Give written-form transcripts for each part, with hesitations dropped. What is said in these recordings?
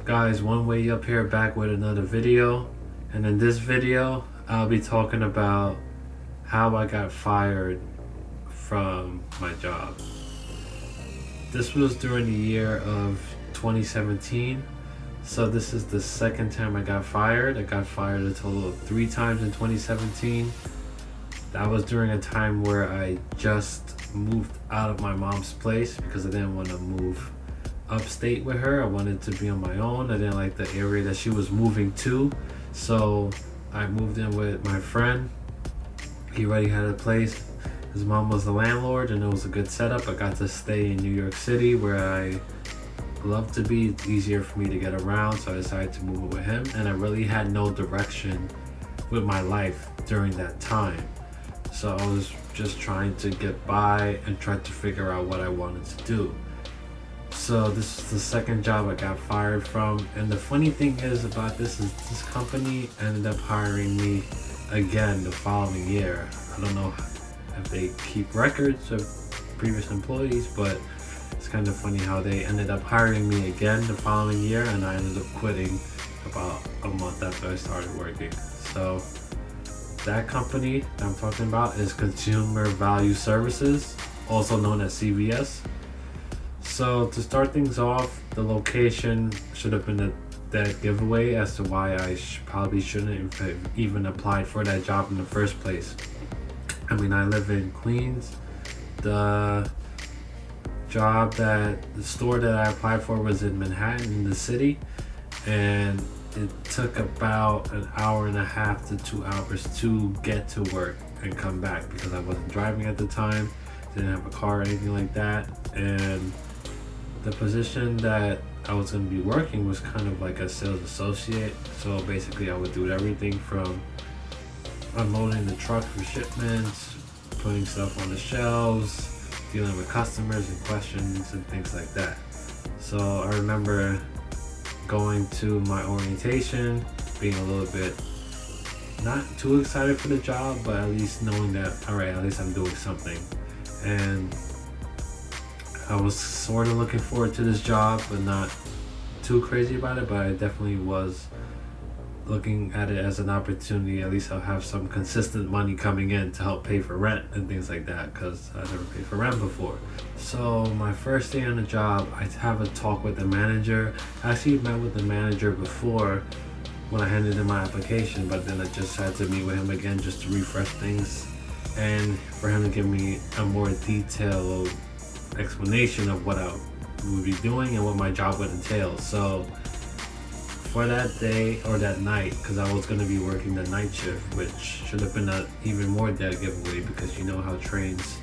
up, guys? One Way Up here, back with another video. And in this video I'll be talking about how I got fired from my job. This was during the year of 2017, so this is the second time I got fired. I got fired a total of 3 times in 2017. That was during a time where I just moved out of my mom's place because I didn't want to move upstate with her. I wanted to be on my own. I didn't like the area that she was moving to, so I moved in with my friend. He already had a place. His mom was the landlord, and it was a good setup. I got to stay in New York City, where I love to be. It's easier for me to get around, so I decided to move in with him. And I really had no direction with my life during that time, so I was just trying to get by and try to figure out what I wanted to do. So this is the second job I got fired from, and the funny thing is about this is this company ended up hiring me again the following year. I don't know if they keep records of previous employees, but it's kind of funny how they ended up hiring me again the following year, and I ended up quitting about a month after I started working. So that company that I'm talking about is Consumer Value Services, also known as CVS. So to start things off, the location should have been a dead giveaway as to why I probably shouldn't have even applied for that job in the first place. I mean, I live in Queens. The store that I applied for was in Manhattan, in the city, and it took about an hour and a half to 2 hours to get to work and come back because I wasn't driving at the time, didn't have a car or anything like that. And the position that I was going to be working was kind of like a sales associate. So basically I would do everything from unloading the truck for shipments, putting stuff on the shelves, dealing with customers and questions and things like that. So I remember going to my orientation, being a little bit not too excited for the job, but at least knowing that, all right, at least I'm doing something. And I was sort of looking forward to this job, but not too crazy about it. But I definitely was looking at it as an opportunity. At least I'll have some consistent money coming in to help pay for rent and things like that, because I never paid for rent before. So my first day on the job, I have a talk with the manager. I actually met with the manager before when I handed in my application, but then I just had to meet with him again just to refresh things and for him to give me a more detailed explanation of what I would be doing and what my job would entail. So for that day or that night, because I was going to be working the night shift, which should have been an even more dead giveaway, because you know how trains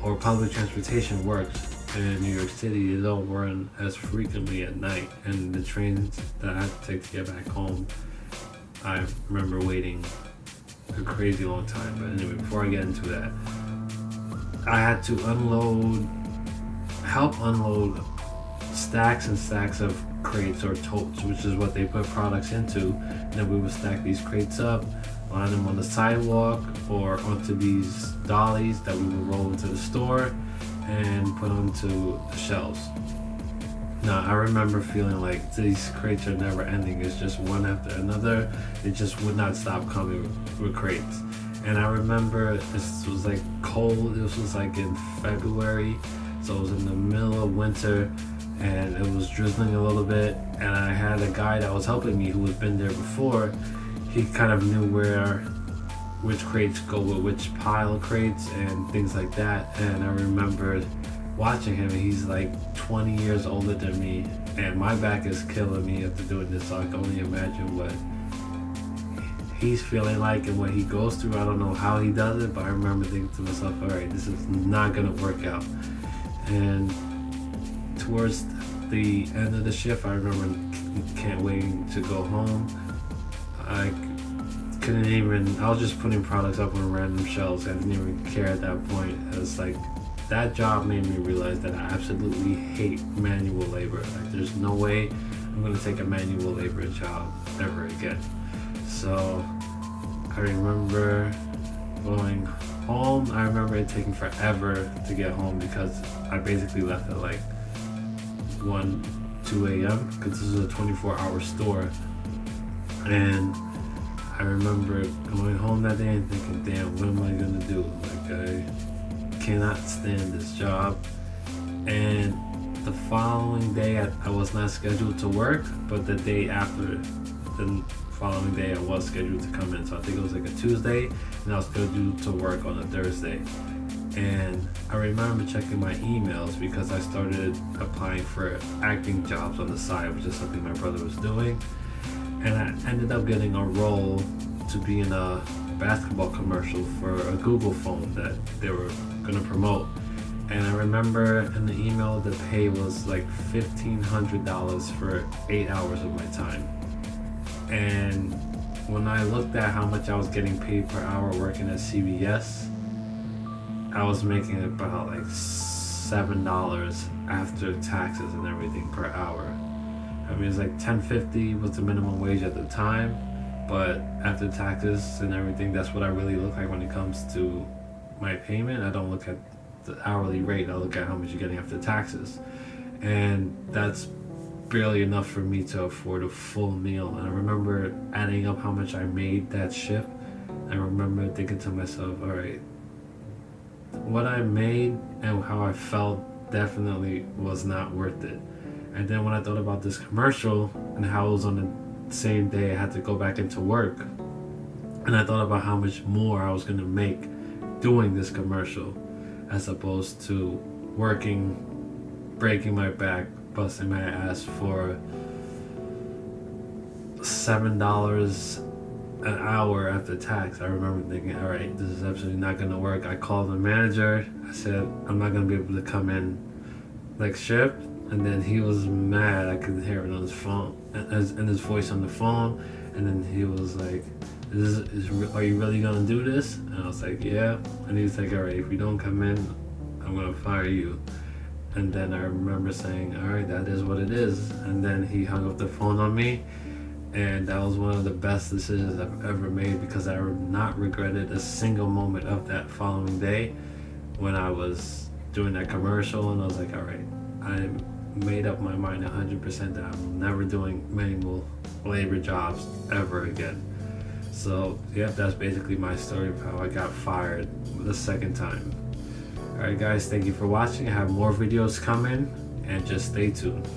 or public transportation works in New York City. They don't run as frequently at night, and the trains that I had to take to get back home, I remember waiting a crazy long time. But anyway, before I get into that, I had to help unload stacks and stacks of crates or totes, which is what they put products into. And then we would stack these crates up, line them on the sidewalk or onto these dollies that we would roll into the store and put onto the shelves. Now, I remember feeling like these crates are never ending. It's just one after another. It just would not stop coming with crates. And I remember this was like cold. This was like in February, so it was in the middle of winter, and it was drizzling a little bit. And I had a guy that was helping me who had been there before. He kind of knew which crates go with which pile of crates and things like that. And I remember watching him, and he's like 20 years older than me, and my back is killing me after doing this, so I can only imagine what he's feeling like and what he goes through. I don't know how he does it, but I remember thinking to myself, all right, this is not gonna work out. And towards the end of the shift, I remember can't wait to go home. I was just putting products up on random shelves. I didn't even care at that point. It's like that job made me realize that I absolutely hate manual labor. Like, there's no way I'm gonna take a manual labor job ever again. So I remember going home. I remember it taking forever to get home because I basically left at like 1 2 a.m. because this is a 24-hour store. And I remember going home that day and thinking, damn, what am I gonna do? Like, I cannot stand this job. And the following day, I was not scheduled to work, but the day after, the following day, I was scheduled to come in. So I think it was like a Tuesday, and I was scheduled to work on a Thursday. And I remember checking my emails because I started applying for acting jobs on the side, which is something my brother was doing. And I ended up getting a role to be in a basketball commercial for a Google phone that they were going to promote. And I remember in the email the pay was like $1,500 for 8 hours of my time. And when I looked at how much I was getting paid per hour working at CVS, I was making about like $7 after taxes and everything per hour. I mean, it's like $10.50 was the minimum wage at the time, but after taxes and everything, that's what I really look like when it comes to my payment. I don't look at the hourly rate, I look at how much you're getting after taxes. And that's barely enough for me to afford a full meal. And I remember adding up how much I made that shift. I remember thinking to myself, all right, what I made and how I felt definitely was not worth it. And then when I thought about this commercial and how it was on the same day I had to go back into work, and I thought about how much more I was going to make doing this commercial as opposed to working, breaking my back, busting my ass for $7 an hour after tax. I remember thinking, all right, this is absolutely not going to work. I called the manager. I said, I'm not going to be able to come in like shift. And then he was mad. I could hear it on his phone, and his voice on the phone. And then he was like, are you really gonna do this? And I was like, yeah. And he was like, all right, if you don't come in, I'm gonna fire you. And then I remember saying, all right, that is what it is. And then he hung up the phone on me. And that was one of the best decisions I've ever made, because I have not regretted a single moment of that following day when I was doing that commercial. And I was like, all right, I made up my mind 100% that I'm never doing manual labor jobs ever again. So yeah, that's basically my story of how I got fired the second time. Alright guys, thank you for watching. I have more videos coming, and just stay tuned.